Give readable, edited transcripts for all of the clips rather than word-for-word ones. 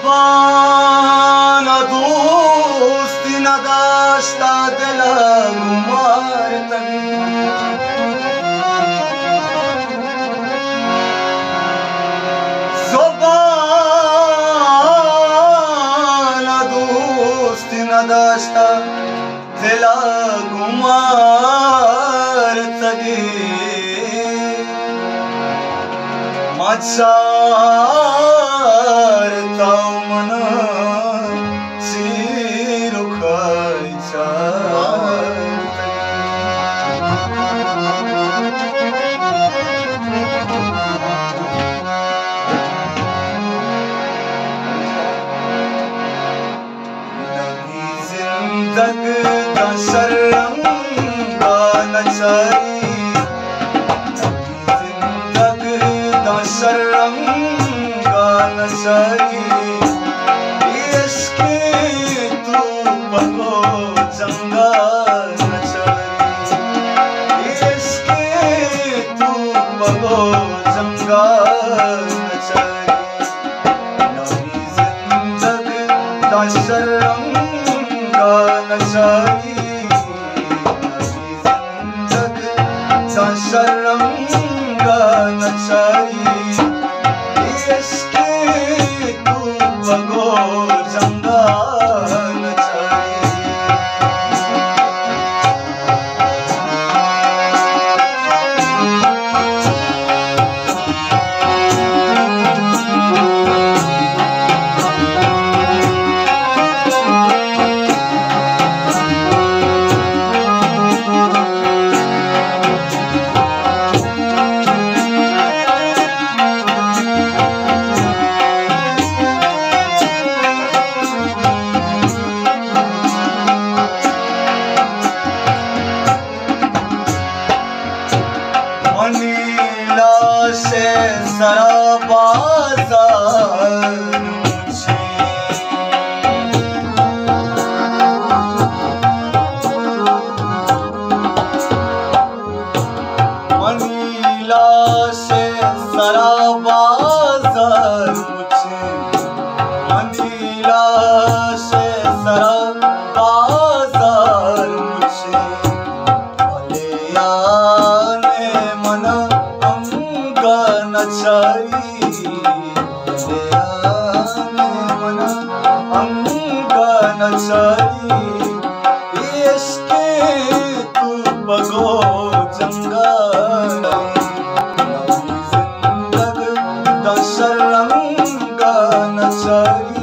زبان دوستی نداشت دل گمار تگی زبان دوستی نداشت دل گمار تگی مچار تاو منا چیرو خای چار نمی زندگ دا شرنگا نچاری شرنگا نچاری عشقی تو بگو جنگا نچاری عشقی تو بگو جنگا نچاری نمی زندگ دا شرنگا نچاری نمی زندگ دا شرنگا نچاری से सारा बाजार मुझे मनीला से सारा बाजार मुझे मनीला से सारा बाजार मुझे भले मना नचारी मना अंगा नचारी इश्क़े तू बगो जंगा नवी जिंदग दा शरंगा नचारी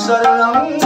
शरणं